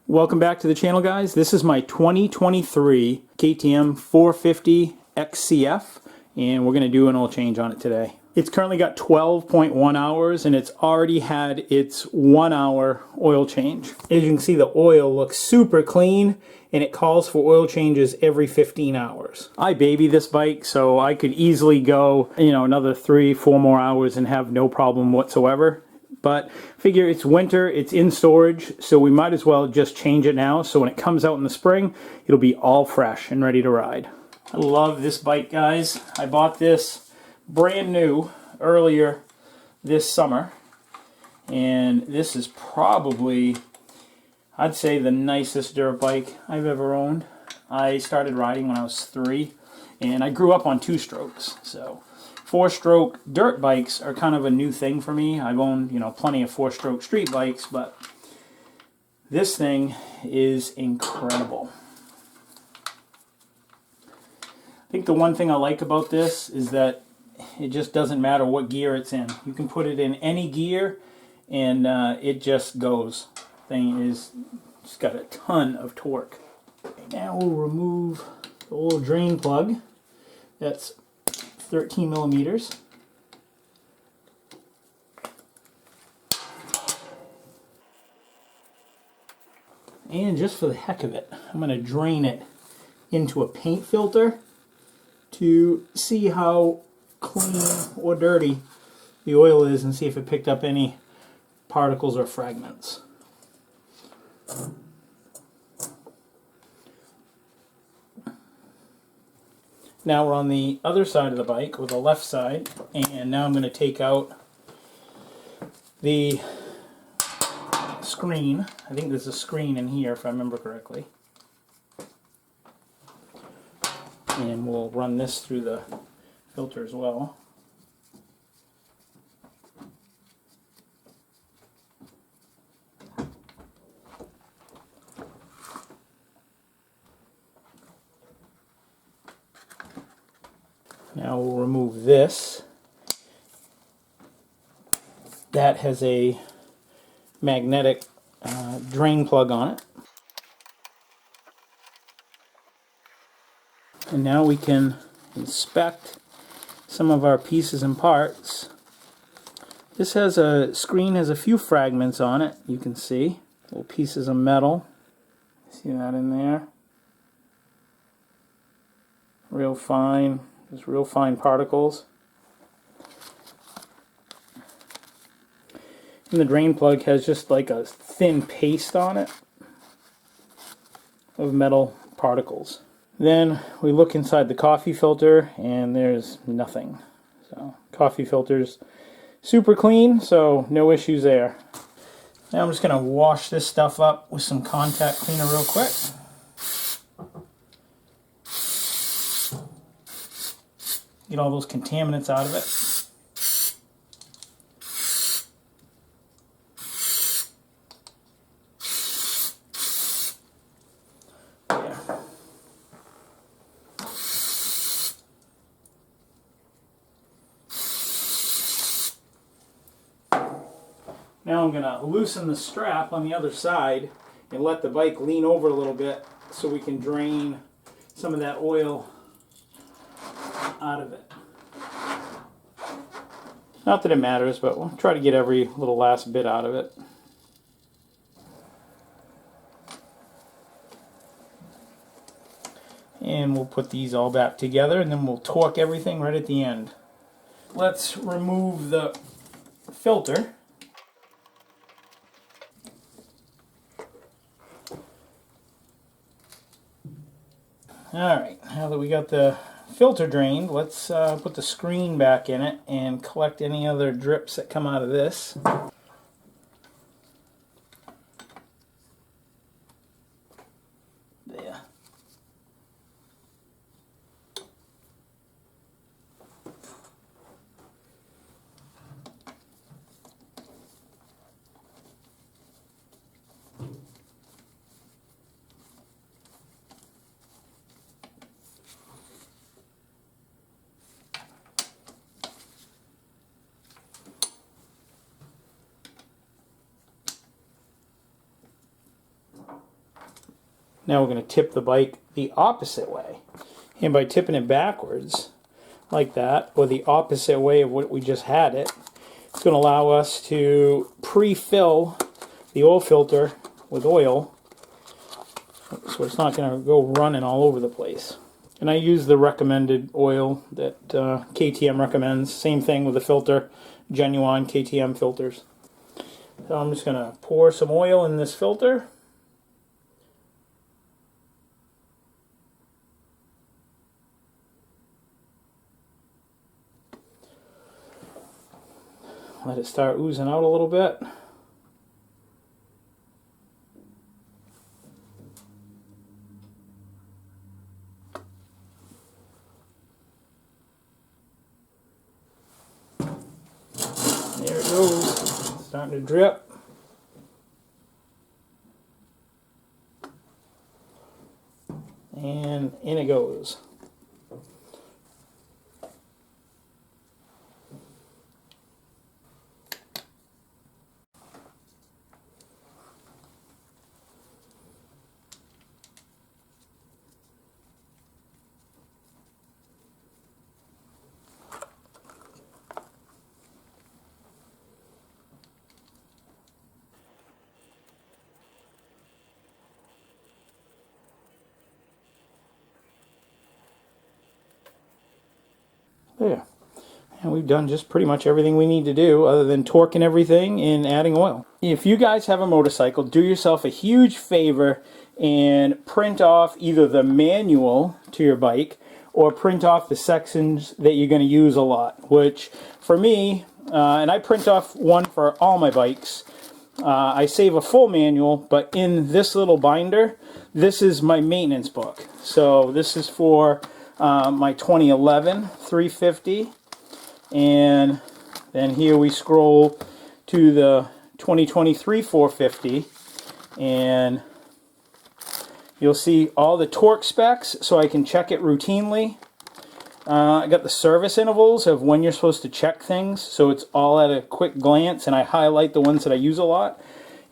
Welcome back to the channel, guys. This is my 2023 KTM 450 XCF, and we're going to do an oil change on it today. It's currently got 12.1 hours, and it's already had its 1 hour oil change. As you can see, the oil looks super clean, and it calls for oil changes every 15 hours. I baby this bike, so I could easily go, another 3-4 more hours and have no problem whatsoever. But figure it's winter, it's in storage, so we might as well just change it now, so when it comes out in the spring, it'll be all fresh and ready to ride. I love this bike, guys. I bought this brand new earlier this summer, and this is probably, I'd say, the nicest dirt bike I've ever owned. I started riding when I was 3, and I grew up on 2-strokes, so 4-stroke dirt bikes are kind of a new thing for me. I've owned, plenty of 4-stroke street bikes, but this thing is incredible. I think the one thing I like about this is that it just doesn't matter what gear it's in. You can put it in any gear and it just goes. It's got a ton of torque. Now we'll remove the oil drain plug. That's 13 millimeters. And just for the heck of it, I'm going to drain it into a paint filter to see how clean or dirty the oil is and see if it picked up any particles or fragments. Now we're on the other side of the bike, or the left side, and now I'm going to take out the screen. I think there's a screen in here, if I remember correctly. And we'll run this through the filter as well. Now we'll remove this. That has a magnetic drain plug on it. And now we can inspect some of our pieces and parts. This screen has a few fragments on it, you can see. Little pieces of metal. See that in there? Real fine. Just real fine particles. And the drain plug has just like a thin paste on it of metal particles. Then we look inside the coffee filter and there's nothing. So coffee filter's super clean, so no issues there. Now I'm just going to wash this stuff up with some contact cleaner real quick. Get all those contaminants out of it. There. Now I'm going to loosen the strap on the other side and let the bike lean over a little bit so we can drain some of that oil out of it. Not that it matters, but we'll try to get every little last bit out of it. And we'll put these all back together and then we'll torque everything right at the end. Let's remove the filter. Alright, now that we got the filter drained, let's put the screen back in it and collect any other drips that come out of this. There. Now we're going to tip the bike the opposite way. And by tipping it backwards, like that, or the opposite way of what we just had it, it's going to allow us to pre-fill the oil filter with oil, so it's not going to go running all over the place. And I use the recommended oil that KTM recommends. Same thing with the filter, genuine KTM filters. So I'm just going to pour some oil in this filter. Let it start oozing out a little bit. There it goes, starting to drip. And in it goes. There. And we've done just pretty much everything we need to do other than torquing everything and adding oil. If you guys have a motorcycle, do yourself a huge favor and print off either the manual to your bike or print off the sections that you're going to use a lot. Which for me, and I print off one for all my bikes, I save a full manual, but in this little binder, this is my maintenance book. So this is for my 2011 350, and then here we scroll to the 2023 450, and you'll see all the torque specs so I can check it routinely. I got the service intervals of when you're supposed to check things, so it's all at a quick glance, and I highlight the ones that I use a lot.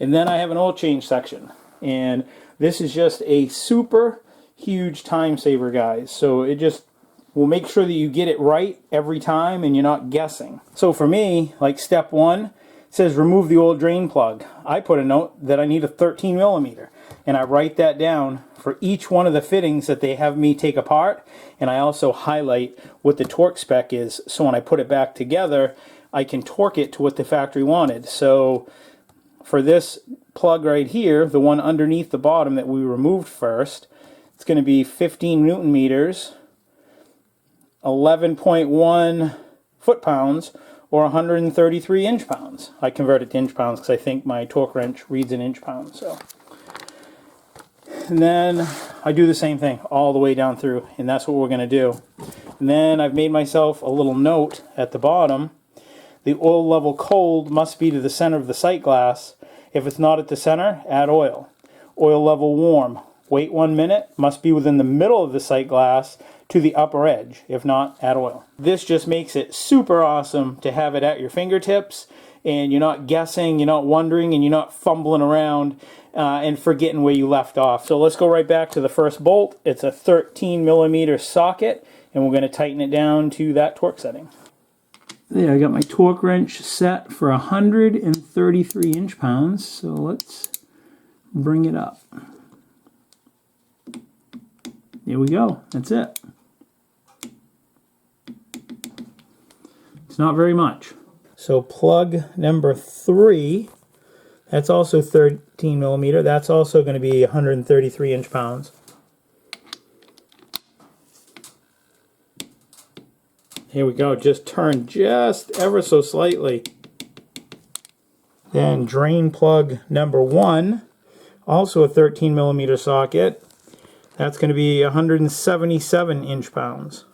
And then I have an oil change section, and this is just a super huge time saver, guys. So it just will make sure that you get it right every time and you're not guessing. So for me, like step one, it says remove the oil drain plug. I put a note that I need a 13 millimeter, and I write that down for each one of the fittings that they have me take apart, and I also highlight what the torque spec is, so when I put it back together I can torque it to what the factory wanted. So for this plug right here, the one underneath the bottom that we removed first, it's going to be 15 Newton meters, 11.1 foot-pounds, or 133 inch-pounds. I convert it to inch-pounds because I think my torque wrench reads in inch-pounds. So, and then I do the same thing all the way down through, and that's what we're going to do. And then I've made myself a little note at the bottom. The oil level cold must be to the center of the sight glass. If it's not at the center, add oil. Oil level warm. Wait 1 minute, must be within the middle of the sight glass to the upper edge. If not, add oil. This just makes it super awesome to have it at your fingertips, and you're not guessing, you're not wondering, and you're not fumbling around and forgetting where you left off. So let's go right back to the first bolt. It's a 13 millimeter socket, and we're going to tighten it down to that torque setting. There, I got my torque wrench set for 133 inch-pounds, so let's bring it up. There we go. That's it. It's not very much. So plug number 3, that's also 13 millimeter. That's also going to be 133 inch-pounds. Here we go. Just turn just ever so slightly. Then drain plug number 1, also a 13 millimeter socket. That's going to be 177 inch-pounds.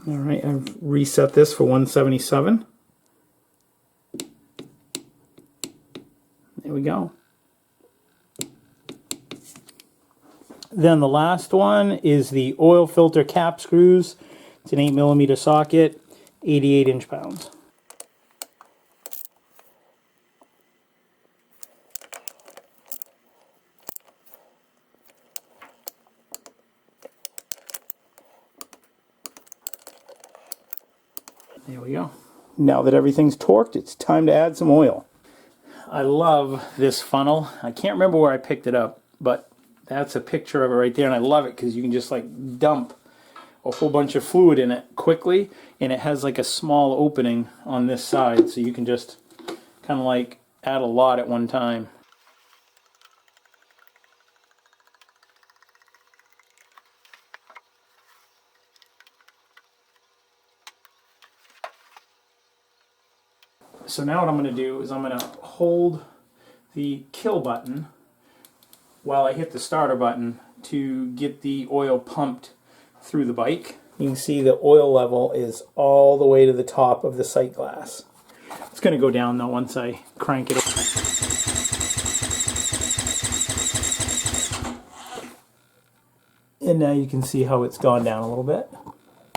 Alright, I've reset this for 177. There we go. Then the last one is the oil filter cap screws. It's an 8 millimeter socket, 88 inch-pounds. There we go. Now that everything's torqued, it's time to add some oil. I love this funnel. I can't remember where I picked it up, but that's a picture of it right there, and I love it because you can just like dump a whole bunch of fluid in it quickly, and it has like a small opening on this side, so you can just kind of like add a lot at one time. So now what I'm going to do is I'm going to hold the kill button while I hit the starter button to get the oil pumped through the bike. You can see the oil level is all the way to the top of the sight glass. It's going to go down though once I crank it. And now you can see how it's gone down a little bit.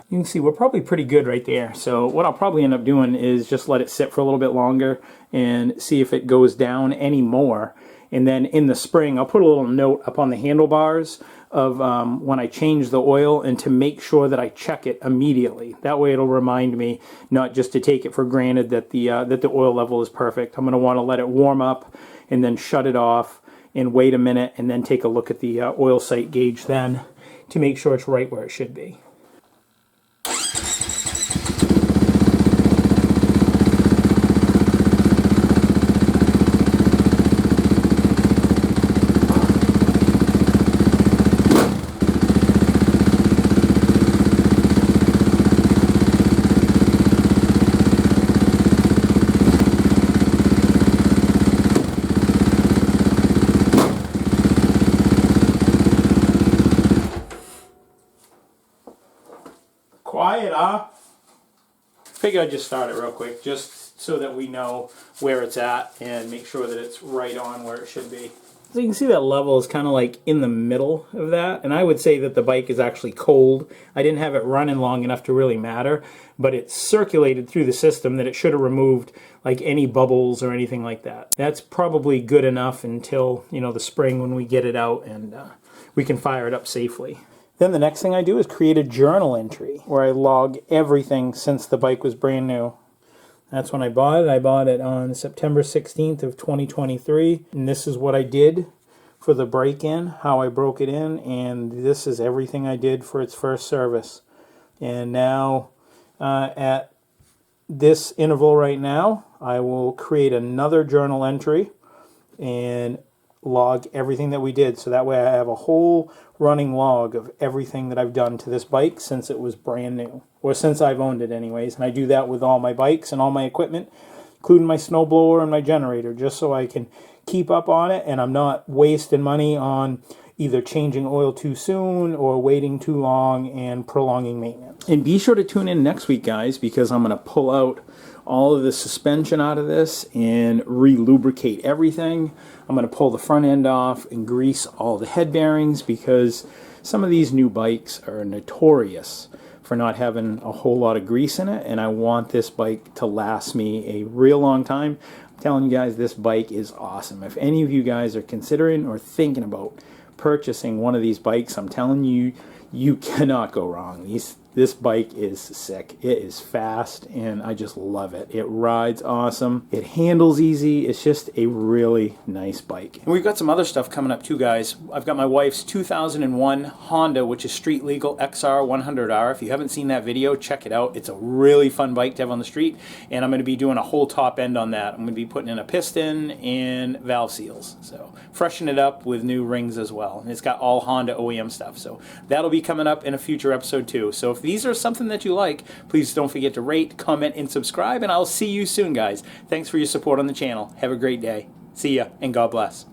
You can see we're probably pretty good right there. So what I'll probably end up doing is just let it sit for a little bit longer and see if it goes down any more. And then in the spring, I'll put a little note up on the handlebars of when I change the oil, and to make sure that I check it immediately. That way it'll remind me not just to take it for granted that the oil level is perfect. I'm going to want to let it warm up and then shut it off and wait a minute and then take a look at the oil sight gauge then to make sure it's right where it should be. Quiet, huh? Figure I'd just start it real quick, just so that we know where it's at and make sure that it's right on where it should be. So you can see that level is kind of like in the middle of that, and I would say that the bike is actually cold. I didn't have it running long enough to really matter, but it circulated through the system that it should have removed like any bubbles or anything like that. That's probably good enough until, you know, the spring when we get it out and we can fire it up safely. Then the next thing I do is create a journal entry where I log everything since the bike was brand new. That's when I bought it. I bought it on September 16th of 2023. And this is what I did for the break-in, how I broke it in, and this is everything I did for its first service. And now at this interval right now, I will create another journal entry and log everything that we did, so that way I have a whole running log of everything that I've done to this bike since it was brand new, or since I've owned it anyways. And I do that with all my bikes and all my equipment, including my snowblower and my generator, just so I can keep up on it and I'm not wasting money on either changing oil too soon or waiting too long and prolonging maintenance. And be sure to tune in next week, guys, because I'm going to pull out all of the suspension out of this and re-lubricate everything. I'm going to pull the front end off and grease all the head bearings, because some of these new bikes are notorious for not having a whole lot of grease in it, and I want this bike to last me a real long time. I'm telling you guys, this bike is awesome. If any of you guys are considering or thinking about purchasing one of these bikes, I'm telling you, you cannot go wrong. This bike is sick. It is fast, and I just love it. It rides awesome. It handles easy. It's just a really nice bike. And we've got some other stuff coming up too, guys. I've got my wife's 2001 Honda, which is street legal, XR 100R. If you haven't seen that video, check it out. It's a really fun bike to have on the street, and I'm going to be doing a whole top end on that. I'm going to be putting in a piston and valve seals. So freshen it up with new rings as well. And it's got all Honda OEM stuff. So that'll be coming up in a future episode too. So if these are something that you like, please don't forget to rate, comment, and subscribe, and I'll see you soon, guys. Thanks for your support on the channel. Have a great day. See ya, and God bless.